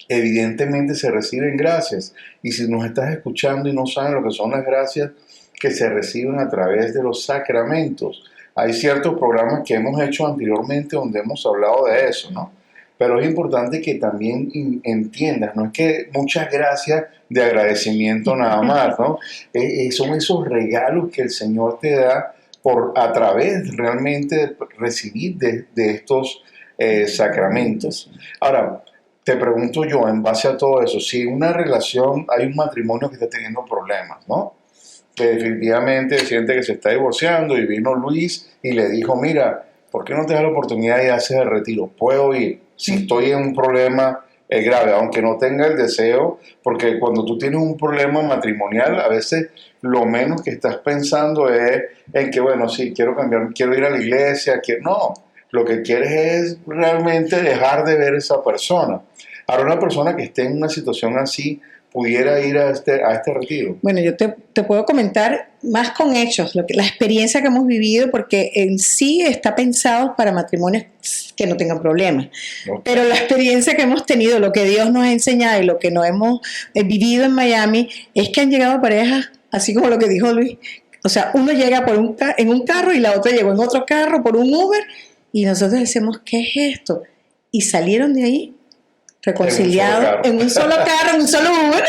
evidentemente se reciben gracias. Y si nos estás escuchando y no sabes lo que son las gracias que se reciben a través de los sacramentos, hay ciertos programas que hemos hecho anteriormente donde hemos hablado de eso, ¿no? Pero es importante que también entiendas, no es que muchas gracias de agradecimiento nada más, ¿no? Son esos regalos que el Señor te da a través realmente de recibir de estos sacramentos. Ahora, te pregunto yo, en base a todo eso, si en una relación hay un matrimonio que está teniendo problemas, ¿no? Que definitivamente siente que se está divorciando y vino Luis y le dijo, mira, ¿por qué no te das la oportunidad y haces el retiro? Puedo ir si estoy en un problema grave, aunque no tenga el deseo, porque cuando tú tienes un problema matrimonial, a veces lo menos que estás pensando es en que, bueno, sí, quiero cambiar, quiero ir a la iglesia, no, lo que quieres es realmente dejar de ver a esa persona. Ahora, una persona que esté en una situación así, pudiera ir a este retiro. Bueno, yo te puedo comentar más con hechos, la experiencia que hemos vivido, porque en sí está pensado para matrimonios que no tengan problemas. Okay. Pero la experiencia que hemos tenido, lo que Dios nos ha enseñado y lo que nos hemos vivido en Miami, es que han llegado parejas, así como lo que dijo Luis. O sea, uno llega en un carro y la otra llegó en otro carro por un Uber, y nosotros decimos, ¿qué es esto? Y salieron de ahí reconciliados en un solo carro, en un solo Uber,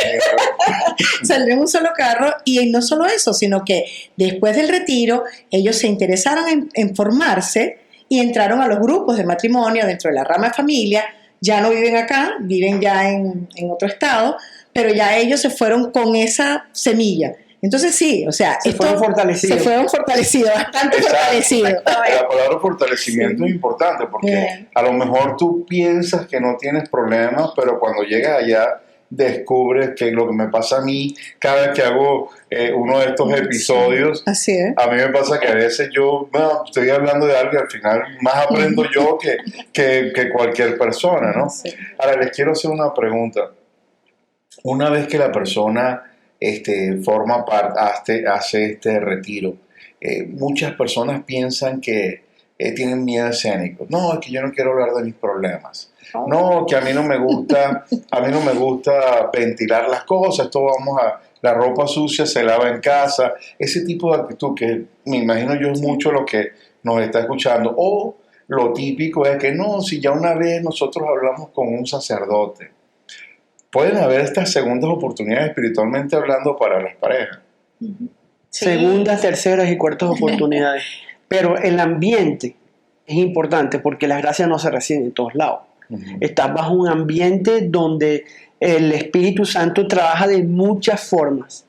salieron en un solo carro, y no solo eso, sino que después del retiro ellos se interesaron en formarse y entraron a los grupos de matrimonio dentro de la rama de familia, ya no viven acá, viven ya en otro estado, pero ya ellos se fueron con esa semilla. Entonces sí, o sea, Se fueron fortalecidos. Se fueron fortalecidos, bastante Exacto. fortalecidos. La palabra fortalecimiento es importante porque Bien. a lo mejor tú piensas que no tienes problemas, pero cuando llegas allá descubres que lo que me pasa a mí cada vez que hago uno de estos episodios, Así es. a mí me pasa que a veces yo estoy hablando de algo y al final más aprendo yo que cualquier persona, ¿no? Sí. Ahora les quiero hacer una pregunta. Una vez que la persona forma parte, hace este retiro, muchas personas piensan que tienen miedo escénico. No, es que yo no quiero hablar de mis problemas. No, que a mí no me gusta ventilar las cosas. La ropa sucia se lava en casa. Ese tipo de actitud que me imagino yo es mucho lo que nos está escuchando. O lo típico es que no, si ya una vez nosotros hablamos con un sacerdote. Pueden haber estas segundas oportunidades espiritualmente hablando para las parejas. Sí. Segundas, terceras y cuartas oportunidades. Pero el ambiente es importante porque las gracias no se reciben en todos lados. Estás bajo un ambiente donde el Espíritu Santo trabaja de muchas formas.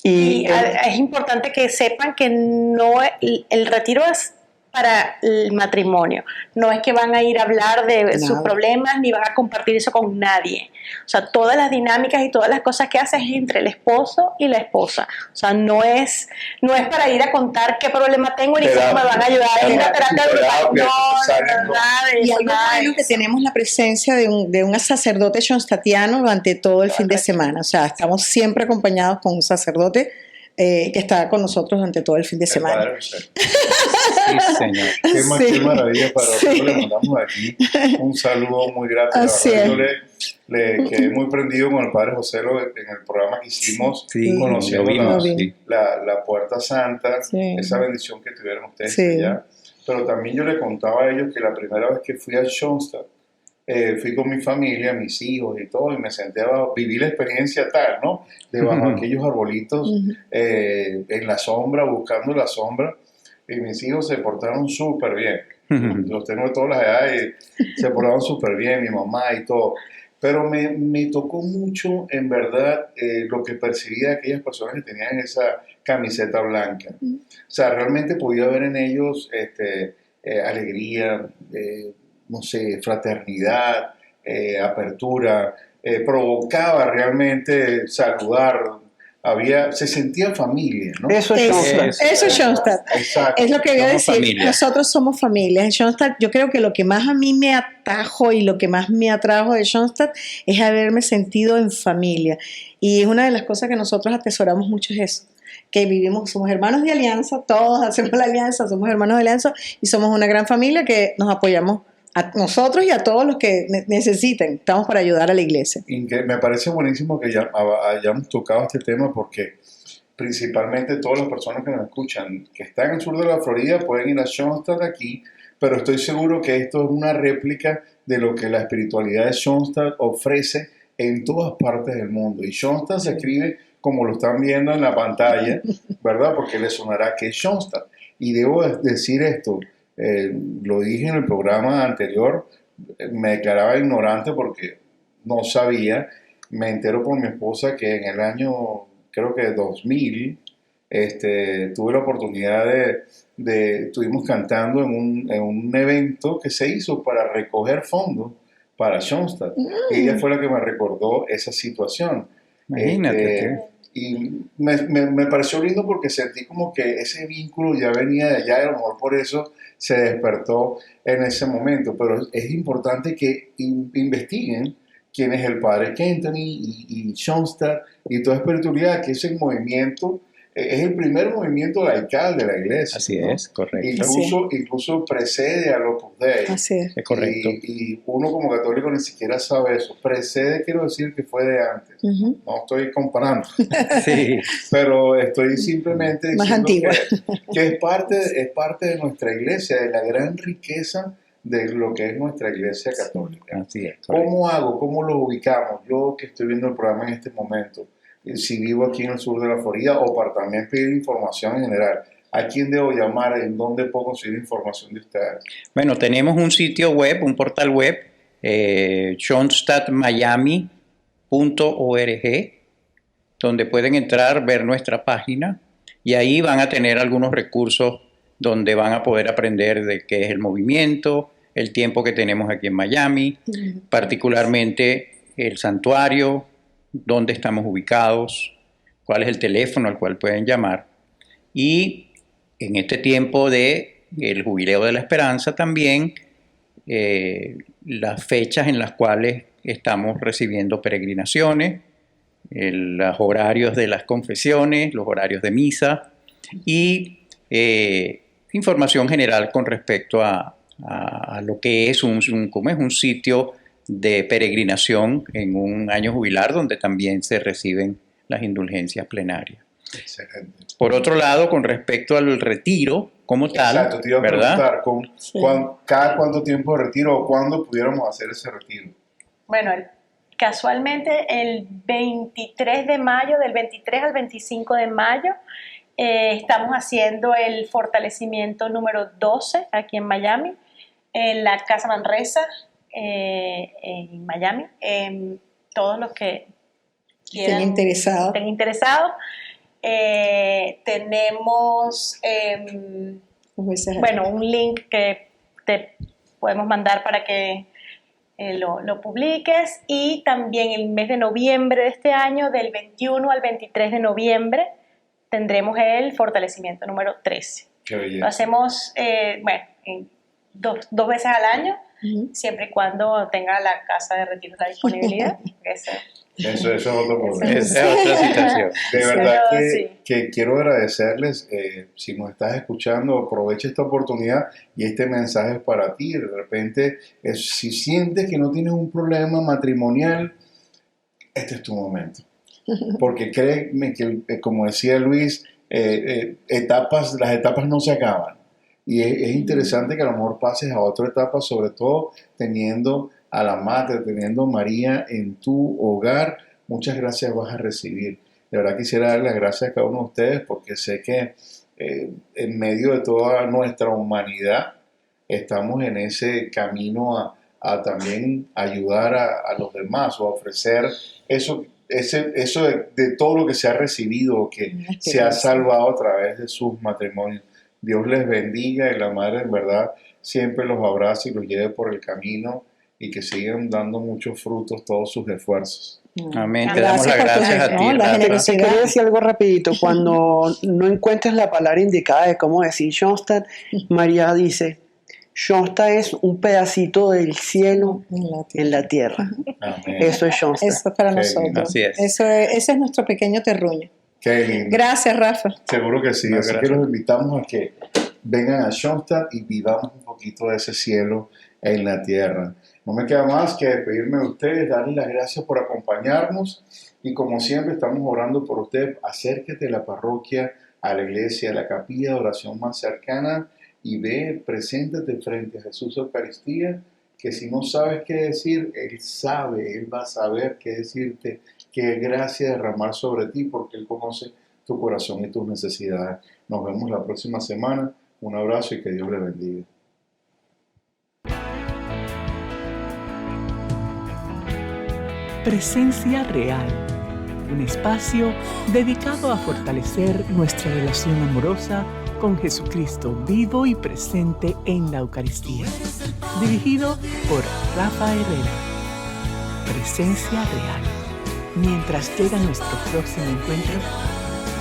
Y es importante que sepan que no el retiro es para el matrimonio. No es que van a ir a hablar de sus problemas ni van a compartir eso con nadie. O sea, todas las dinámicas y todas las cosas que haces es entre el esposo y la esposa. O sea, no es para ir a contar qué problema tengo ni cómo me van a ayudar en una terapia grupal. No, nada de Y eso, algo nada de bueno que eso. tenemos la presencia de un sacerdote schoenstattiano durante todo el fin de semana. O sea, estamos siempre acompañados con un sacerdote que está con nosotros durante todo el fin de semana. Padre José. Sí, señor. Qué maravilla para Sí. nosotros. Le mandamos aquí un saludo muy grato. La Así verdad, es. yo le quedé muy prendido con el Padre José en el programa que hicimos, Sí, conociendo lo vimos, la- sí. la Puerta Santa, Sí. esa bendición que tuvieron ustedes Sí. allá. Pero también yo le contaba a ellos que la primera vez que fui a Schoenstatt, fui con mi familia, mis hijos y todo, y me senté abajo, viví la experiencia tal, ¿no? Debajo de aquellos arbolitos, en la sombra, buscando la sombra, y mis hijos se portaron súper bien. Los tengo de todas las edades, y se portaron súper bien, mi mamá y todo. Pero me tocó mucho, en verdad, lo que percibí de aquellas personas que tenían esa camiseta blanca. O sea, realmente podía ver en ellos alegría, no sé, fraternidad, apertura, provocaba realmente saludar, se sentía familia, ¿no? Eso es Schoenstatt. Eso es Schoenstatt. Exacto. Es lo que voy a Somos decir. familia. Nosotros somos familia. En Schoenstatt, yo creo que lo que más a mí me atrajo y lo que más me atrajo de Schoenstatt es haberme sentido en familia. Y es una de las cosas que nosotros atesoramos mucho es eso. Que vivimos, somos hermanos de alianza, todos hacemos la alianza, somos hermanos de alianza y somos una gran familia que nos apoyamos a nosotros y a todos los que necesiten. Estamos para ayudar a la iglesia. Y que me parece buenísimo que ya hayamos tocado este tema porque principalmente todas las personas que nos escuchan, que están en el sur de la Florida, pueden ir a Schoenstatt aquí, pero estoy seguro que esto es una réplica de lo que la espiritualidad de Schoenstatt ofrece en todas partes del mundo. Y Schoenstatt se escribe como lo están viendo en la pantalla, ¿verdad? Porque les sonará que es Schoenstatt. Y debo decir esto, lo dije en el programa anterior, me declaraba ignorante porque no sabía, me entero por mi esposa que en el año, creo que 2000, tuve la oportunidad estuvimos cantando en un evento que se hizo para recoger fondos para Schoenstatt. Ella fue la que me recordó esa situación. Imagínate. Y me pareció lindo porque sentí como que ese vínculo ya venía de allá y a lo mejor por eso se despertó en ese momento. Pero es importante que investiguen quién es el padre Kenton y Schoenstatt y toda espiritualidad, que ese movimiento es el primer movimiento laical de la iglesia. Así ¿no? es, correcto. Incluso precede al Opus Dei. Así es. Es correcto. Y uno como católico ni siquiera sabe eso. Precede, quiero decir que fue de antes. No estoy comparando, Sí. pero estoy simplemente Más diciendo antigua. que es parte de nuestra iglesia, de la gran riqueza de lo que es nuestra iglesia católica. Así es, correcto. ¿Cómo hago? ¿Cómo lo ubicamos? Yo que estoy viendo el programa en este momento, si vivo aquí en el sur de la Florida o para también pedir información en general, ¿a quién debo llamar? ¿En dónde puedo conseguir información de ustedes? Bueno, tenemos un sitio web, un portal web schoenstadtmiami.org, donde pueden entrar, ver nuestra página, y ahí van a tener algunos recursos donde van a poder aprender de qué es el movimiento, el tiempo que tenemos aquí en Miami, particularmente el santuario, dónde estamos ubicados, cuál es el teléfono al cual pueden llamar. Y en este tiempo del Jubileo de la Esperanza también, las fechas en las cuales estamos recibiendo peregrinaciones, los horarios de las confesiones, los horarios de misa y información general con respecto a lo que es un sitio de peregrinación en un año jubilar donde también se reciben las indulgencias plenarias. Excelente. Por otro lado, con respecto al retiro como tal, Exacto, te iba a ¿verdad? preguntar, ¿cada cuánto tiempo de retiro o cuándo pudiéramos hacer ese retiro? Bueno, casualmente el 23 de mayo, del 23 al 25 de mayo, estamos haciendo el fortalecimiento número 12 aquí en Miami, en la Casa Manresa, en Miami. Todos los que quieran, estén interesados. Tenemos un link que te podemos mandar para que lo publiques, y también el mes de noviembre de este año, del 21 al 23 de noviembre, tendremos el fortalecimiento número 13. Qué belleza. Lo hacemos dos veces al año, siempre y cuando tenga la casa de retiro la disponibilidad. Eso es otro problema. Esa es otra situación. De verdad Pero, que quiero agradecerles. Si nos estás escuchando, aprovecha esta oportunidad y este mensaje es para ti. De repente, si sientes que no tienes un problema matrimonial, este es tu momento. Porque créeme que, como decía Luis, las etapas no se acaban. Y es interesante que a lo mejor pases a otra etapa, sobre todo teniendo a la Madre, teniendo a María en tu hogar. Muchas gracias vas a recibir. De verdad quisiera dar las gracias a cada uno de ustedes, porque sé que en medio de toda nuestra humanidad estamos en ese camino a también ayudar a los demás, o a ofrecer eso de todo lo que se ha recibido, que se ha salvado a través de sus matrimonios. Dios les bendiga, y la Madre en verdad siempre los abrace y los lleve por el camino, y que sigan dando muchos frutos todos sus esfuerzos. Amén. Te damos las gracias a ti. Te quería decir algo rapidito. Cuando no encuentres la palabra indicada de cómo decir Schoenstatt, María dice: Schoenstatt es un pedacito del cielo en la tierra. Amén. Eso es Schoenstatt. Eso es para Qué nosotros. lindo. Así es. Ese es nuestro pequeño terruño. Qué lindo. Gracias, Rafa. Seguro que sí. Muchas Así que gracias. los invitamos a que vengan a Schoenstatt y vivamos un poquito de ese cielo en la tierra. No me queda más que despedirme de ustedes, darles las gracias por acompañarnos, y como siempre estamos orando por usted. Acérquete a la parroquia, a la iglesia, a la capilla de oración más cercana, y preséntate frente a Jesús Eucaristía, que si no sabes qué decir, Él sabe, Él va a saber qué decirte, qué gracia derramar sobre ti, porque Él conoce tu corazón y tus necesidades. Nos vemos la próxima semana. Un abrazo y que Dios le bendiga. Presencia Real, un espacio dedicado a fortalecer nuestra relación amorosa con Jesucristo vivo y presente en la Eucaristía. Dirigido por Rafa Herrera. Presencia Real. Mientras llega nuestro próximo encuentro,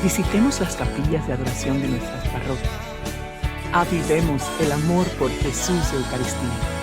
visitemos las capillas de adoración de nuestras parroquias. Avivemos el amor por Jesús Eucaristía.